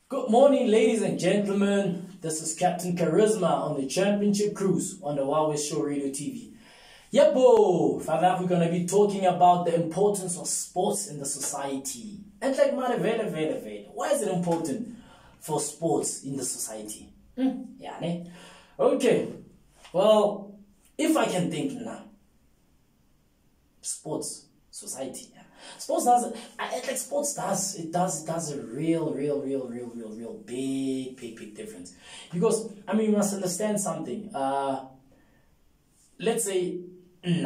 Good morning, ladies and gentlemen. This is Captain Charisma on the Championship Cruise on the Huawei Show Radio TV. Yebo, Father, we're going to be talking about the importance of sports in the society. And like, why is it important for sports in the society? Yeah, ne? Okay. Well, if I can think now, sports, society. Yeah. Sports does a real big difference. Because, I mean, you must understand something. Let's say, if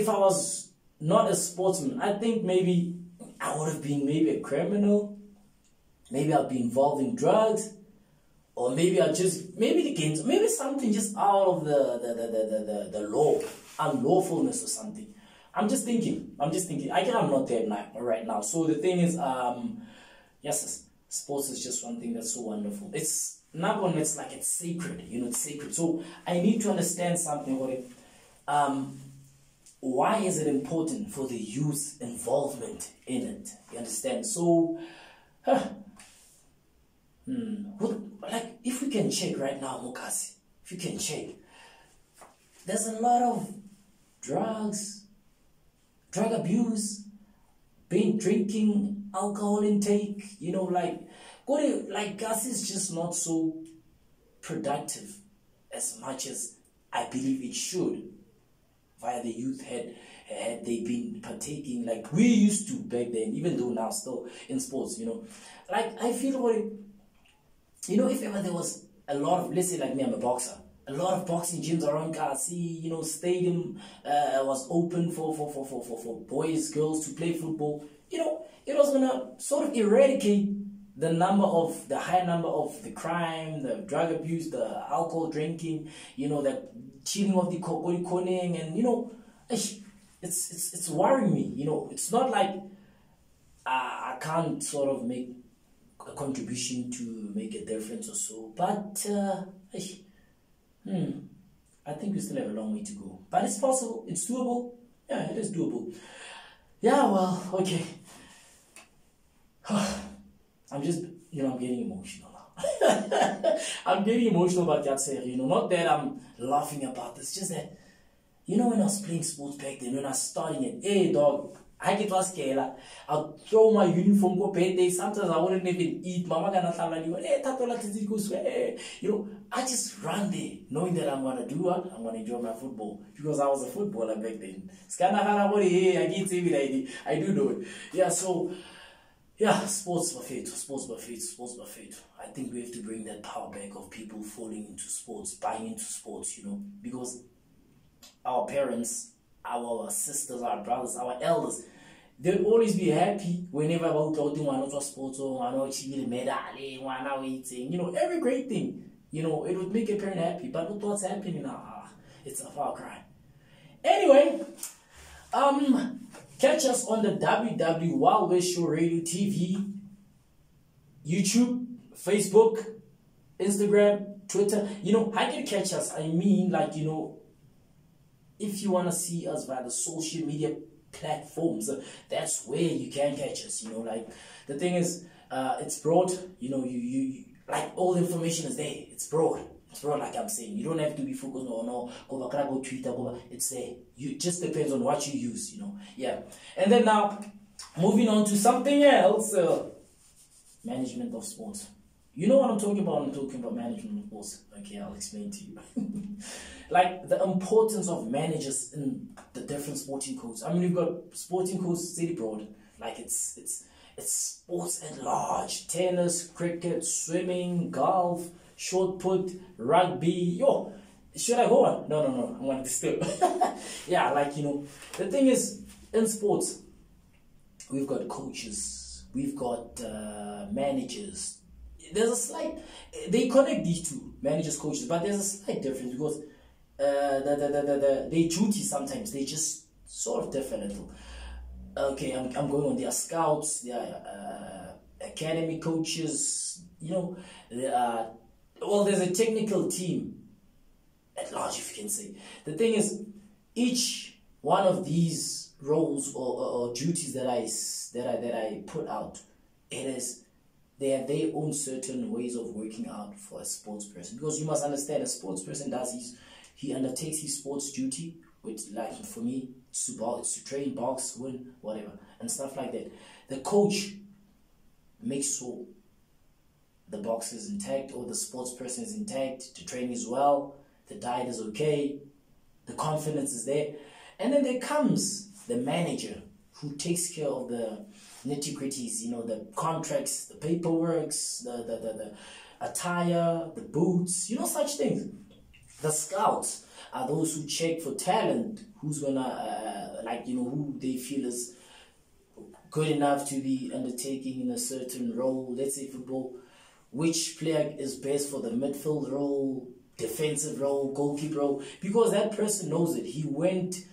I was not a sportsman, I think maybe I would have been maybe a criminal. Maybe I'd be involved in drugs. Or maybe maybe something just out of the law, unlawfulness or something. I'm just thinking. I'm not there right now. So the thing is, yes, sports is just one thing that's so wonderful. It's not one that's like it's sacred, it's sacred. So I need to understand something about it. Why is it important for the youth involvement in it? You understand? So, like, if we can check right now, Mukasi, if you can check, there's a lot of drug abuse, drinking, alcohol intake, like gas is just not so productive as much as I believe it should. Via the youth had they been partaking like we used to back then, even though now still in sports, like I feel what it. If ever there was a lot of, let's say like me, I'm a boxer, a lot of boxing gyms around Kasi, stadium was open for boys, girls to play football, it was going to sort of eradicate the high number of the crime, the drug abuse, the alcohol drinking, the cheating of the koning, and, it's worrying me, it's not like I can't sort of make a contribution to make a difference or so, but I think we still have a long way to go, but it's possible, it's doable. Yeah, it is doable. Yeah, well, okay. I'm just, I'm getting emotional now. I'm getting emotional about that series, not that I'm laughing about this, just that, when I was playing sports back then, when I was starting it, hey dog, I get last Kayla. I'll throw my uniform, go pay day. Sometimes I wouldn't even eat. Mama gonna tell me, hey, Tato, I just run there, knowing that I'm gonna do what? I'm gonna enjoy my football. Because I was a footballer back then. I do know it. Yeah, so yeah, sports buffet. I think we have to bring that power back of people falling into sports, buying into sports, because our parents, our sisters, our brothers, our elders, they'll always be happy whenever about sports or medal, every great thing, it would make a parent happy. But with what's happening now, it's a far cry. Anyway, catch us on the Huawei Show Radio TV, YouTube, Facebook, Instagram, Twitter. How can you catch us? I mean, like, if you want to see us via the social media platforms, that's where you can catch us. Like, the thing is, it's broad. You like, all the information is there. It's broad. Like I'm saying. You don't have to be focused on go Twitter. It's there. It just depends on what you use. Yeah. And then now, moving on to something else. Management of sports. You know what I'm talking about? I'm talking about management of sports. Okay, I'll explain to you. Like, the importance of managers in the different sporting codes. I mean, we've got sporting codes city broad. Like, it's sports at large. Tennis, cricket, swimming, golf, shot put, rugby. Yo, should I go on? No. I'm going to still. Yeah, like, the thing is, in sports, we've got coaches. We've got managers. There's a slight, they connect these two, managers, coaches, but there's a slight difference because their duties sometimes, they just sort of differ a little. Okay, I'm going on their scouts, their academy coaches, well, there's a technical team at large, if you can say. The thing is, each one of these roles or duties that I put out, it is they have their own certain ways of working out for a sports person, because you must understand a sports person he undertakes his sports duty, which, like for me, it's to train, box, win, whatever, and stuff like that. The coach makes sure the box is intact, or the sports person is intact, the training is well, the diet is okay, the confidence is there. And then there comes the manager, who takes care of the nitty-gritties, the contracts, the paperworks, the attire, the boots, such things. The scouts are those who check for talent, who's gonna, who they feel is good enough to be undertaking in a certain role. Let's say football, which player is best for the midfield role, defensive role, goalkeeper role, because that person knows it. He went,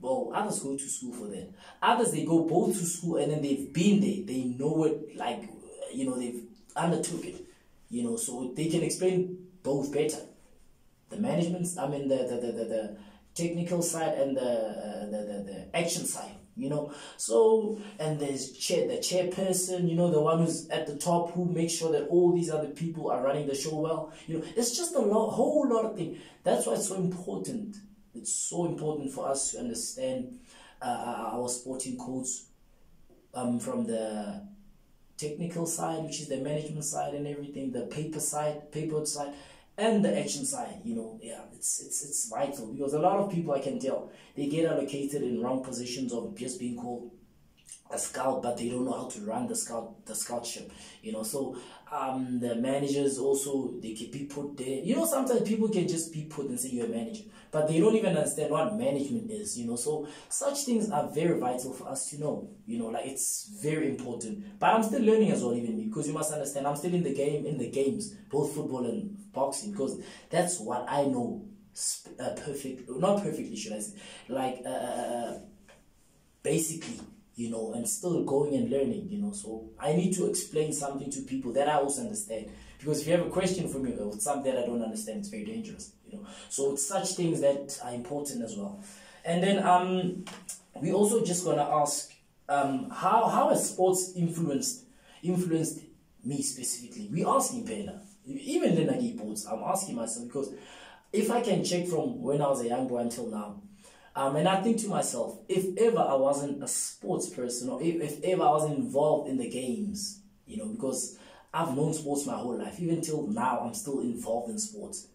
well, others go to school for that. Others, they go both to school and then they've been there. They know it, they've undertook it, so they can explain both better. The management, the technical side and the action side, So, and there's the chairperson, the one who's at the top, who makes sure that all these other people are running the show well. It's just whole lot of things. That's why it's so important. It's so important for us to understand our sporting codes from the technical side, which is the management side and everything, the paper side, and the action side. It's vital, because a lot of people, I can tell, they get allocated in wrong positions of just being called a scout, but they don't know how to run the scoutship. So the managers also, they can be put there. Sometimes people can just be put and say you're a manager, but they don't even understand what management is. So such things are very vital for us to know. It's very important. But I'm still learning as well, even because you must understand, I'm still in the games, both football and boxing, because that's what I know not perfectly, should I say, basically, and still going and learning, so I need to explain something to people that I also understand, because if you have a question for me or something that I don't understand, it's very dangerous, so it's such things that are important as well. And then we also just gonna ask how has sports influenced me specifically. We asking Pena, even Lenagi Boards, I'm asking myself, because if I can check from when I was a young boy until now, and I think to myself, if ever I wasn't a sports person, or if ever I wasn't involved in the games, because I've known sports my whole life, even till now, I'm still involved in sports,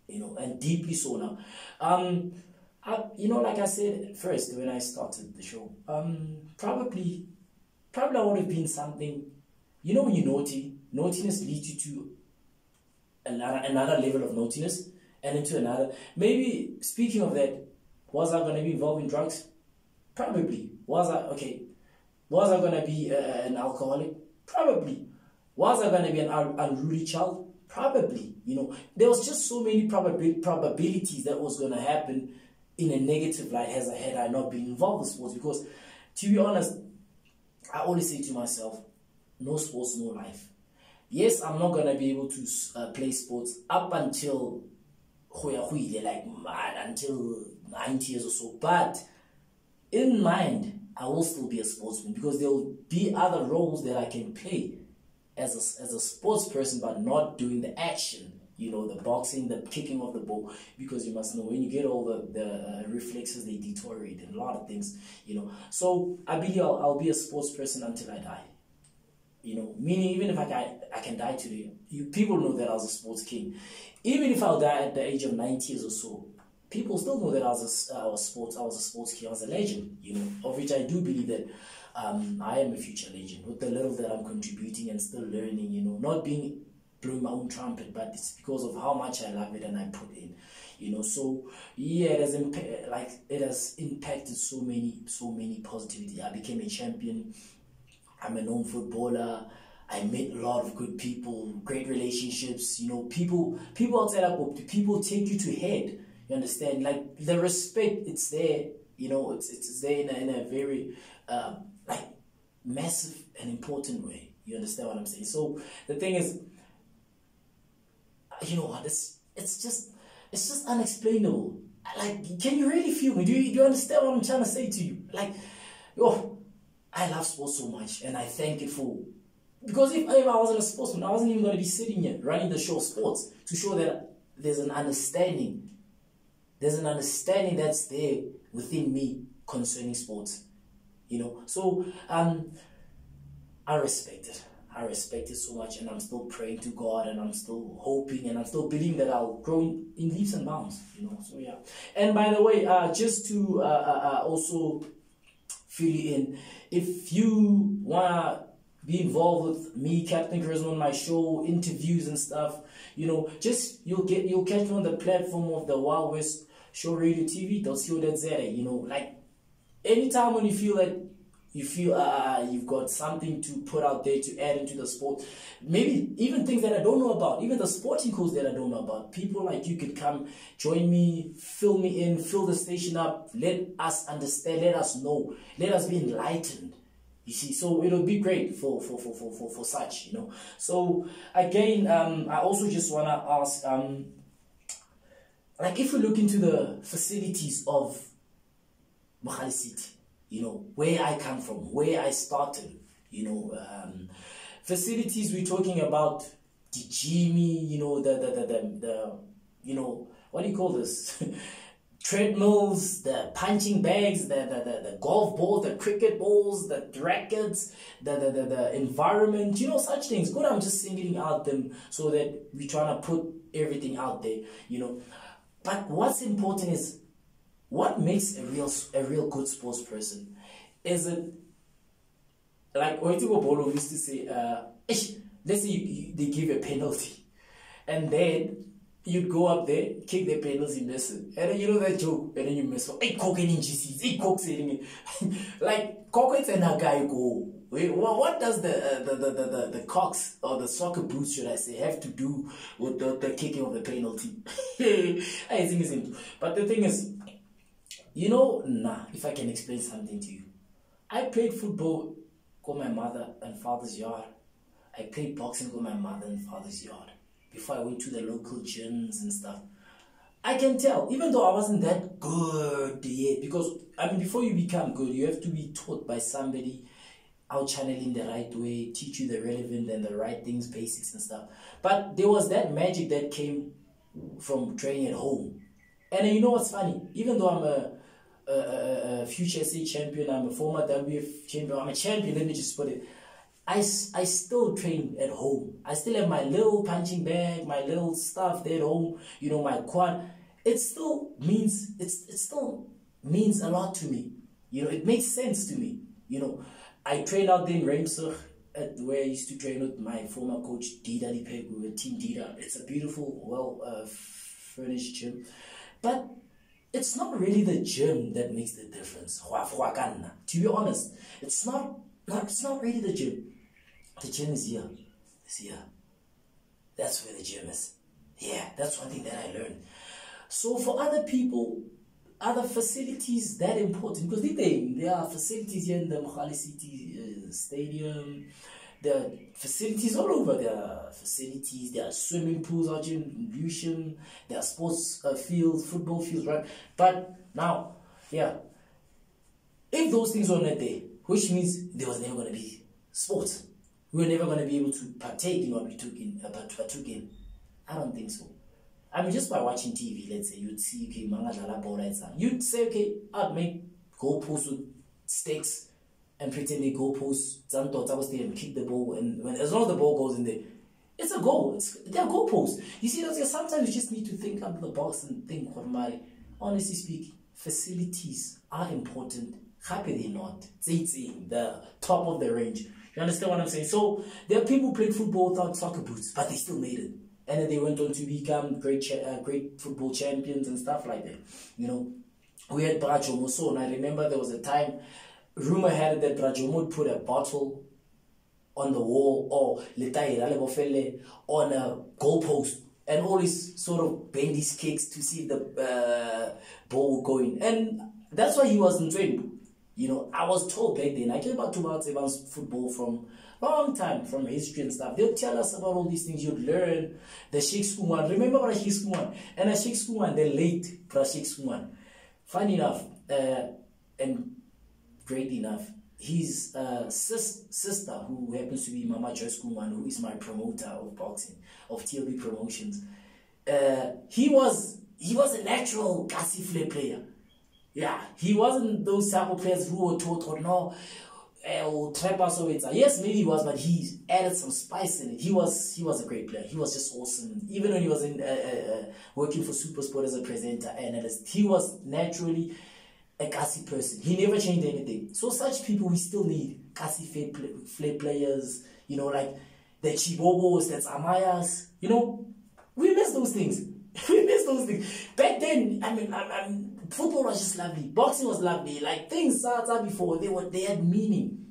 and deeply so now. Like I said first when I started the show, probably I would have been something, when you're naughty, naughtiness leads you to another level of naughtiness, and into another. Maybe, speaking of that, was I going to be involved in drugs? Probably. Was I going to be an alcoholic? Probably. Was I going to be an unruly child? Probably. There was just so many probabilities that was going to happen in a negative light had I not been involved in sports. Because, to be honest, I always say to myself, no sports, no life. Yes, I'm not going to be able to play sports up until until 90 years or so, but in mind, I will still be a sportsman, because there will be other roles that I can play as a sports person, but not doing the action, the boxing, the kicking of the ball, because you must know, when you get older, the reflexes, they deteriorate, and a lot of things, So I believe I'll be a sports person until I die. Meaning, even if I can die today, people know that I was a sports king. Even if I'll die at the age of 90 years or so, people still know that I was a sports king, I was a legend, of which I do believe that I am a future legend, with the little that I'm contributing and still learning, not blowing my own trumpet, but it's because of how much I love it and I put in, So yeah, it has impacted so many positivity. I became a champion. I'm a known footballer. I met a lot of good people, great relationships. People outside of people take you to head. You understand? Like, the respect, it's there. It's there in a very massive and important way. You understand what I'm saying? So the thing is, it's just unexplainable. Like, can you really feel me? Do you understand what I'm trying to say to you? Like, yo, I love sports so much, and I thank it for. Because if I wasn't a sportsman, I wasn't even going to be sitting here running the show of sports to show that there's an understanding. There's an understanding that's there within me concerning sports. You know, so I respect it. I respect it so much, and I'm still praying to God, and I'm still hoping, and I'm still believing that I'll grow in leaps and bounds. You know, so yeah. And by the way, just to also fill you in, if you wanna be involved with me, Captain Charisma, on my show, interviews and stuff, you know, just you'll catch me on the platform of the Wild West Show Radio TV. Don't see what that's there. You know, like anytime when you feel that you've got something to put out there to add into the sport, maybe even things that I don't know about, even the sporting codes that I don't know about, people like you could come join me, fill me in, fill the station up, let us understand, let us know, let us be enlightened. You see, so it'll be great for such, you know. So again, I also just wanna ask, like if we look into the facilities of Mogale City, you know, where I come from, where I started, you know, facilities, we're talking about the Jimmy, you know, the you know, what do you call this? Treadmills, the punching bags, the golf balls, the cricket balls, the rackets, the environment, you know, such things. Good, I'm just singling out them so that we're trying to put everything out there, you know. But what's important is what makes a real good sports person. Is it like Oitigo Bolo used to say, let's say they give a penalty, and then you'd go up there, kick the penalty, miss it, and then you know that joke, and then you miss it. Hey, coke in GCs, hey, coke saying it. Like, coke and a guy go. Wait, what does the cocks or the soccer boots, should I say, have to do with the kicking of the penalty? I think it's simple. But the thing is, you know, if I can explain something to you. I played football with my mother and father's yard. I played boxing with my mother and father's yard. Before I went to the local gyms and stuff. I can tell, even though I wasn't that good yet, because, I mean, before you become good, you have to be taught by somebody, out channeling the right way, teach you the relevant and the right things, basics and stuff. But there was that magic that came from training at home. And you know what's funny? Even though I'm a future SA champion, I'm a former WF champion, I'm a champion, let me just put it, I still train at home. I still have my little punching bag, my little stuff there at home, you know, my quad. It still means a lot to me. You know, it makes sense to me. You know, I trained out there in Ramsig, where I used to train with my former coach, Dida Lipeg. We were Team Dida. It's a beautiful, well furnished gym. But it's not really the gym that makes the difference. To be honest, it's not really the gym. The gym is here. It's here. That's where the gym is. Yeah, that's one thing that I learned. So for other people, are the facilities that important? Because there are facilities here in the Mogale City Stadium. There are facilities all over. There are facilities, there are swimming pools out here in Lucian, there are sports fields, football fields, right? But now, yeah, if those things were not there, which means there was never going to be sports. We were never going to be able to partake in what we took in. I don't think so. I mean, just by watching TV, let's say, you'd see, okay, Mangadala ball right now. You'd say, okay, I'd make goalposts with stakes and pretend they goalposts. Some thoughts I was there and kick the ball, and as long as the ball goes in there, it's a goal. They're goalposts. You see, sometimes you just need to think out of the box and think, honestly speaking, facilities are important. Happy they're not. The top of the range. You understand what I'm saying? So there are people who played football without soccer boots, but they still made it. And then they went on to become great football champions and stuff like that. You know, we had Brajomo. So, and I remember there was a time, rumor had it that Brajomo would put a bottle on the wall or on a goalpost and always sort of bend his kicks to see if the ball would go in. And that's why he wasn't trained. You know, I was told back then, I came back to football from long time, from history and stuff. They'll tell us about all these things. You'd learn the Sheikh Skuman. Remember what Sheikh Skuman? And a Sheikh Skuman, the late Sheikh Skuman. Funny enough, and great enough, his sister, who happens to be Mama Joyce Skuman, who is my promoter of boxing, of TLB Promotions, he was a natural Kasi Flay player. Yeah, he wasn't those type of players who were taught, or no, yes, maybe he was, but he added some spice in it. He was a great player. He was just awesome. Even when he was in working for SuperSport as a presenter, analyst, he was naturally a Kasi person. He never changed anything. So such people we still need. Kasi Flay players, you know, like the Chibobos, that's Amayas, you know, we miss those things. We miss those things. Back then, I mean, football was just lovely. Boxing was lovely. Like things started before, they had meaning.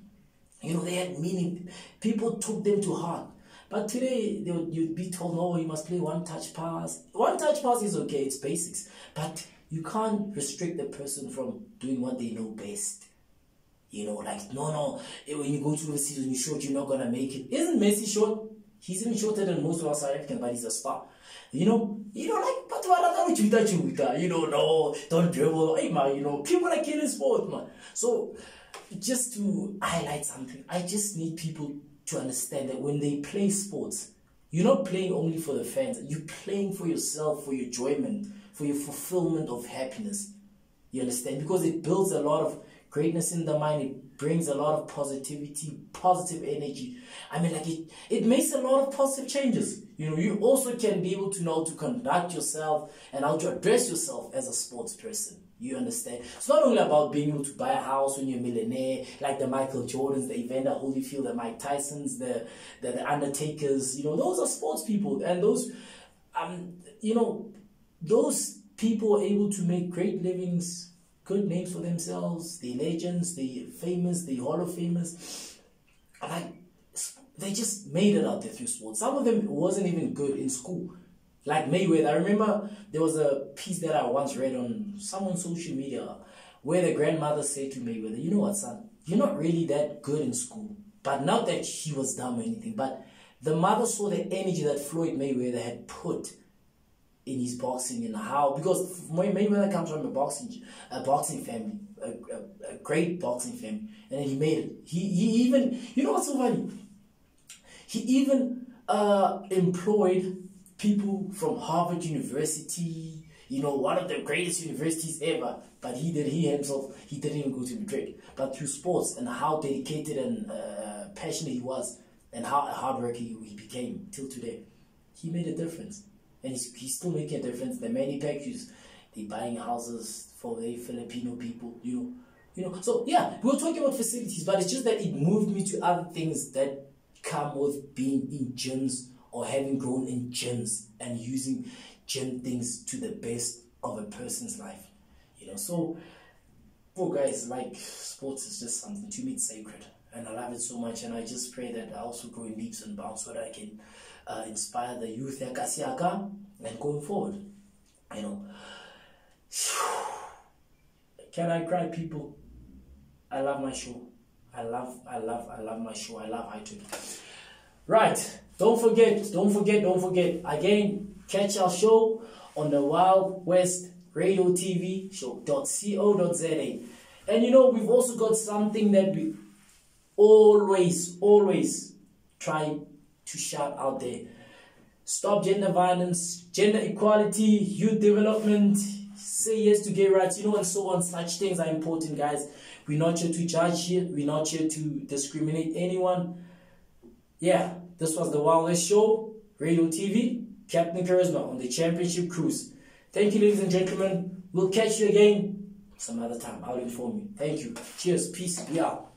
You know, they had meaning. People took them to heart. But today, you'd be told, no, you must play one-touch pass. One-touch pass is okay, it's basics. But you can't restrict the person from doing what they know best. You know, like, no, when you go to the season, you're short, you're not going to make it. Isn't Messi short? He's even shorter than most of our South Africans, but he's a star. You know, like, but you know, no, don't dribble. Hey, man, you know, people are killing sport, man. So, just to highlight something, I just need people to understand that when they play sports, you're not playing only for the fans. You're playing for yourself, for your enjoyment, for your fulfillment of happiness. You understand? Because it builds a lot of greatness in the mind. It brings a lot of positivity, positive energy. I mean, like it makes a lot of positive changes. You know, you also can be able to know to conduct yourself and how to address yourself as a sports person. You understand? It's not only about being able to buy a house when you're a millionaire, like the Michael Jordans, the Evander Holyfield, the Mike Tysons, the Undertakers. You know, those are sports people, and those, you know, those people are able to make great livings, good names for themselves. They're legends, they're famous, they're Hall of Famers. Like, they just made it out there through sports. Some of them wasn't even good in school. Like Mayweather. I remember there was a piece that I once read on someone's social media where the grandmother said to Mayweather, you know what, son, you're not really that good in school. But not that he was dumb or anything, but the mother saw the energy that Floyd Mayweather had put in his boxing and how, because Mayweather comes from a boxing family, a great boxing family, and then he made it. He even, you know what's so funny? He even employed people from Harvard University, you know, one of the greatest universities ever. But he himself didn't even go to Madrid. But through sports and how dedicated and passionate he was, and how hardworking he became till today, he made a difference. And he's still making a difference. The many packages, they're buying houses for the Filipino people, you know. So yeah, we're talking about facilities, but it's just that it moved me to other things that come with being in gyms or having grown in gyms and using gym things to the best of a person's life. You know, so for guys, like, sports is just something, to me it's sacred, and I love it so much, and I just pray that I also grow in leaps and bounds so that I can inspire the youth and going forward. You know, can I cry, people? I love my show. I love my show. I love RadioTV. Right. Don't forget. Again, catch our show on the Wild West Radio TV show.co.za. And you know, we've also got something that we always try to shout out there. Stop gender violence, gender equality, youth development, say yes to gay rights, you know, and so on. Such things are important, guys. We're not here to judge here. We're not here to discriminate anyone. Yeah, this was the Wild West Show, RadioTV, Captain Charisma on the Championship Cruise. Thank you, ladies and gentlemen. We'll catch you again some other time. I'll inform you. Thank you. Cheers. Peace. We out.